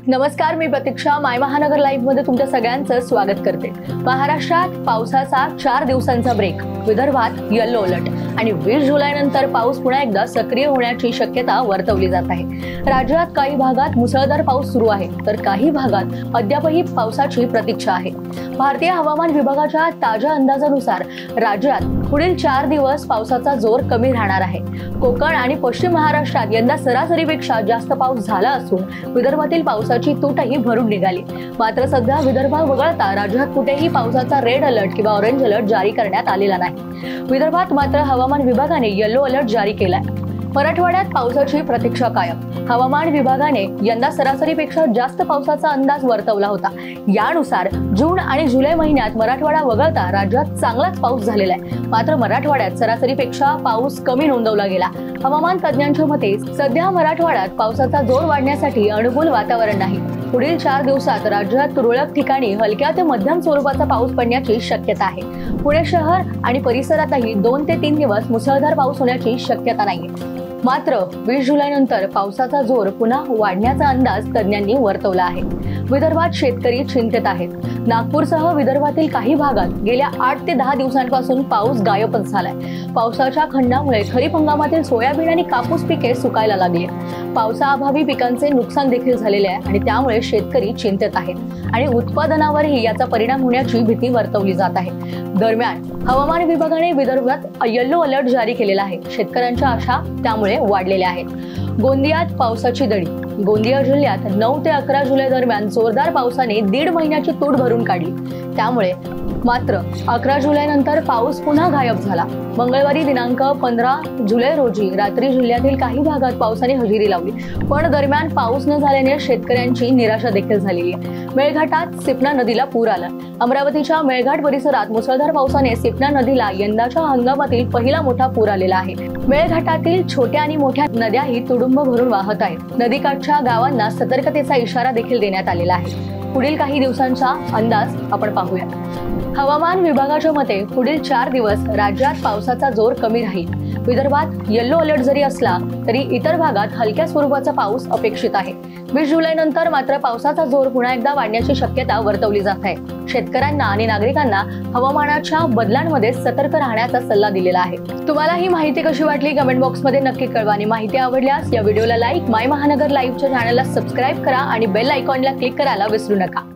नमस्कार, मी प्रतीक्षा माय महानगर लाईव्ह मध्ये तुमच्या सगळ्यांचं स्वागत करते। महाराष्ट्रात पावसाचा 4 दिवसांचा ब्रेक, विदर्भात येलो अलर्ट आणि 20 जुलै नंतर पाऊस पुन्हा एकदा सक्रिय होण्याची शक्यता वर्तवली जात आहे। राज्यात काही भागात मुसळधार पाऊस सुरू आहे, तर काही भागात अद्यापही पावसाची प्रतीक्षा आहे। भारतीय हवामान विभागाच्या ताज्या अंदाजानुसार राज्यात पुढील 4 दिवस पावसाचा जोर कमी राहणार आहे। कोकण आणि पश्चिम महाराष्ट्रात यंदा सरासरीपेक्षा जास्त पाऊस झाला असून विदर्भातील पावसाची तूटही भरून निघाली। मात्र सध्या विदर्भ वगळता राज्यात कुठेही पावसाचा रेड अलर्ट किंवा ऑरेंज अलर्ट जारी करण्यात आलेला नाही। विदर्भात मात्र हवामान विभागाने येलो अलर्ट जारी केलाय। मराठवाड्यात पावसाची प्रतीक्षा कायम। हवामान विभागाने यंदा सरासरीपेक्षा जास्त पावसाचा अंदाज वर्तवला होता। यानुसार जून आणि जुलै महिन्यात मराठवाडा वगळता राज्यात चांगलाच पाऊस झालेला आहे। मात्र मराठवाड्यात सरासरीपेक्षा पाऊस कमी नोंदवला गेला। हवामान तज्ञांच्या मते सध्या मराठवाड्यात पावसाचा जोर वाढण्यासाठी अनुकूल वातावरण नाही। पुढील 4 दिवसात राज्यात तुरळक ठिकाणी हलक्या ते मध्यम स्वरूपाचा पाऊस पडण्याची शक्यता आहे। पुणे शहर आणि परिसरातही 2 ते 3 दिवस मुसळधार पाऊस होण्याची शक्यता नाहीये। मात्र 20 जुलै नंतर पावसाचा जोर पुन्हा वाढण्याचा अंदाज तज्ञांनी वर्तवला आहे। विदर्भात शेतकरी चिंतेत आहेत। नागपूरसह विदर्भातील काही भागात गेल्या 8 ते 10 दिवसांपासून पाऊस गायबच झालाय। पावसाच्या खंडामुळे खरीप हंगामातील सोयाबीन आणि कापूस पिके सुकायला लागली आहेत। पावसाअभावी पिकांचे नुकसान देखील झालेले आहे आणि त्यामुळे शेतकरी चिंतेत आहेत आणि उत्पादनावरही याचा परिणाम होण्याची भीती वर्तवली जात आहे। दरम्यान हवामान विभागाने विदर्भात येलो अलर्ट जारी केलेला आहे। शेतकऱ्यांच्या आशा त्यामुळे वाढलेल्या आहेत। गोंदियात पावसाची दडी। गोंदिया जिल्ह्यात 9 ते 11 जुलै दरम्यान जोरदार पावसाने 1.5 महिन्याची तूट भरून काढली। त्यामुळे मात्र 11 जुलै नंतर पाऊस पुन्हा गायब झाला। मंगळवारी दिनांक 15 जुलै रोजी रात्री जिल्ह्यातील काही भागात पावसाने हजेरी लावली, पण दरम्यान पाऊस न झाल्याने शेतकऱ्यांची निराशा देखील झालेली आहे। मेळघाटात सिपना नदीला पूर आला। अमरावतीच्या मेळघाट परिसरात मुसळधार पावसाने सिपना नदीला यंदाच्या हंगामातील पहिला मोठा पूर आलेला आहे। मेळघाटातील छोट्या आणि मोठ्या नद्याही तुडुंब भरून वाहत आहेत। नदीकाठच्या गावांना सतर्कतेचा इशारा देखील देण्यात आलेला आहे। पुढील काही दिवसांचा अंदाज आपण पाहूया। हवामान विभागाच्या मते पुढील 4 दिवस राज्यात पावसाचा जोर कमी राहील। विदर्भात येलो अलर्ट जरी असला तरी इतर भागात हलक्या स्वरूपाचा पाऊस अपेक्षित आहे। 20 जुलै नंतर मात्र पावसाचा जोर पुन्हा एकदा वाढण्याची शक्यता वर्तवली जात आहे। शेतकऱ्यांना आणि नागरिकांना हवामानाच्या बदलांमध्ये सतर्क राहण्याचा सल्ला दिलेला आहे। तुम्हाला ही माहिती कशी वाटली कमेंट बॉक्स मध्ये नक्की कळवा आणि माहिती आवडल्यास या व्हिडिओला लाईक, माय महानगर लाईव्हच्या चॅनलला सबस्क्राईब करा आणि बेल आयकॉनला क्लिक करायला विसरू नका।